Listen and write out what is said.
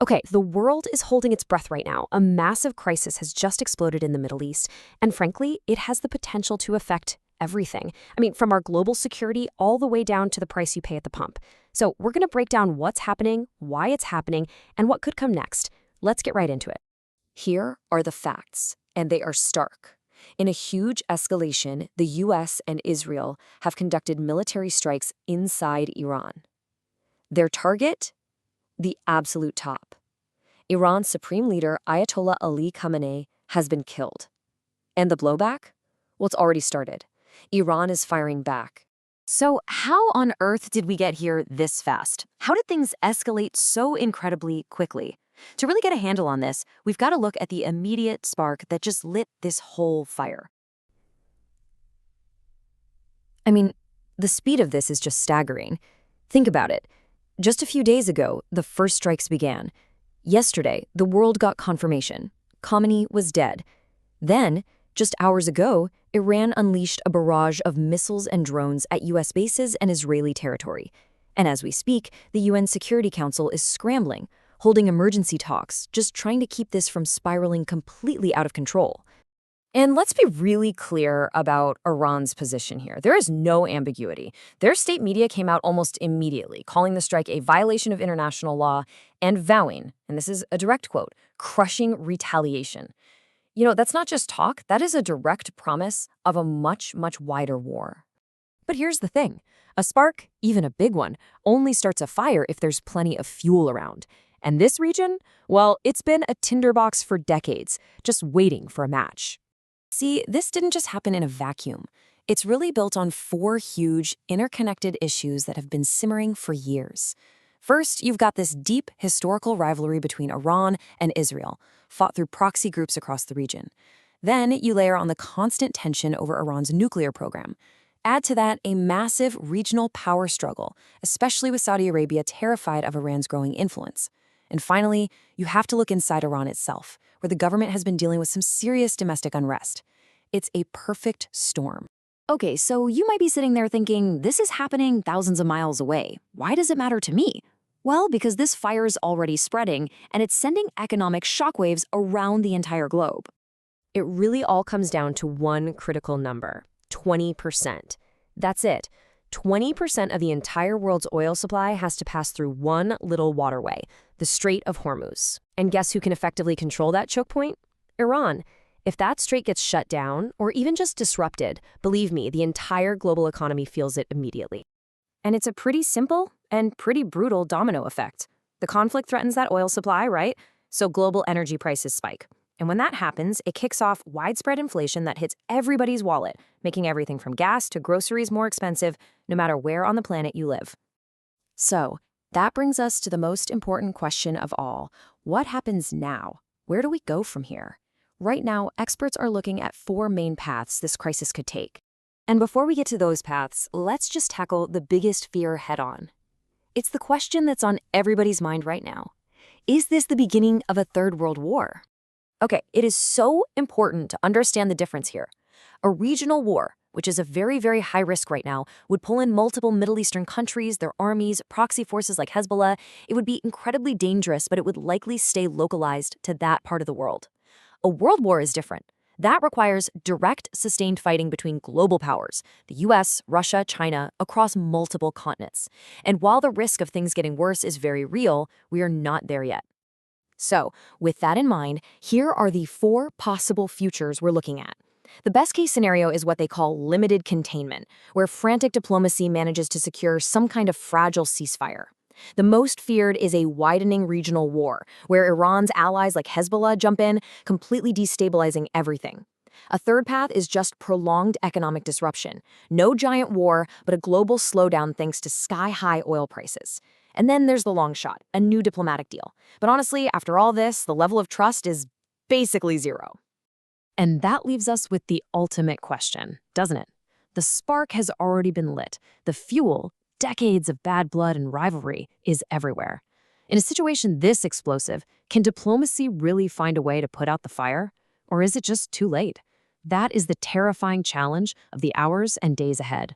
Okay, the world is holding its breath right now. A massive crisis has just exploded in the Middle East, and frankly, it has the potential to affect everything. I mean, from our global security all the way down to the price you pay at the pump. So we're going to break down what's happening, why it's happening, and what could come next. Let's get right into it. Here are the facts, and they are stark. In a huge escalation, the US and Israel have conducted military strikes inside Iran. Their target? The absolute top. Iran's supreme leader, Ayatollah Ali Khamenei, has been killed. And the blowback? Well, it's already started. Iran is firing back. So how on earth did we get here this fast? How did things escalate so incredibly quickly? To really get a handle on this, we've got to look at the immediate spark that just lit this whole fire. I mean, the speed of this is just staggering. Think about it. Just a few days ago, the first strikes began. Yesterday, the world got confirmation. Khamenei was dead. Then, just hours ago, Iran unleashed a barrage of missiles and drones at U.S. bases and Israeli territory. And as we speak, the UN Security Council is scrambling, holding emergency talks, just trying to keep this from spiraling completely out of control. And let's be really clear about Iran's position here. There is no ambiguity. Their state media came out almost immediately, calling the strike a violation of international law and vowing, and this is a direct quote, crushing retaliation. You know, that's not just talk, that is a direct promise of a much, much wider war. But here's the thing. A spark, even a big one, only starts a fire if there's plenty of fuel around. And this region? Well, it's been a tinderbox for decades, just waiting for a match. See, this didn't just happen in a vacuum. It's really built on four huge, interconnected issues that have been simmering for years. First, you've got this deep historical rivalry between Iran and Israel, fought through proxy groups across the region. Then you layer on the constant tension over Iran's nuclear program. Add to that a massive regional power struggle, especially with Saudi Arabia terrified of Iran's growing influence. And finally, you have to look inside Iran itself, where the government has been dealing with some serious domestic unrest. It's a perfect storm. Okay, so you might be sitting there thinking, this is happening thousands of miles away. Why does it matter to me? Well, because this fire is already spreading, and it's sending economic shockwaves around the entire globe. It really all comes down to one critical number, 20%. That's it. 20% of the entire world's oil supply has to pass through one little waterway, the Strait of Hormuz. And guess who can effectively control that choke point? Iran. If that strait gets shut down, or even just disrupted, believe me, the entire global economy feels it immediately. And it's a pretty simple and pretty brutal domino effect. The conflict threatens that oil supply, right? So global energy prices spike. And when that happens, it kicks off widespread inflation that hits everybody's wallet, making everything from gas to groceries more expensive, no matter where on the planet you live. So, that brings us to the most important question of all. What happens now? Where do we go from here? Right now, experts are looking at four main paths this crisis could take. And before we get to those paths, let's just tackle the biggest fear head-on. It's the question that's on everybody's mind right now. Is this the beginning of a third world war? Okay, it is so important to understand the difference here. A regional war, which is a very, very high risk right now, would pull in multiple Middle Eastern countries, their armies, proxy forces like Hezbollah. It would be incredibly dangerous, but it would likely stay localized to that part of the world. A world war is different. That requires direct, sustained fighting between global powers, the US, Russia, China, across multiple continents. And while the risk of things getting worse is very real, we are not there yet. So, with that in mind, here are the four possible futures we're looking at. The best-case scenario is what they call limited containment, where frantic diplomacy manages to secure some kind of fragile ceasefire. The most feared is a widening regional war, where Iran's allies like Hezbollah jump in, completely destabilizing everything. A third path is just prolonged economic disruption. No giant war, but a global slowdown thanks to sky-high oil prices. And then there's the long shot, a new diplomatic deal. But honestly, after all this, the level of trust is basically zero. And that leaves us with the ultimate question, doesn't it? The spark has already been lit. The fuel, decades of bad blood and rivalry, is everywhere. In a situation this explosive, can diplomacy really find a way to put out the fire? Or is it just too late? That is the terrifying challenge of the hours and days ahead.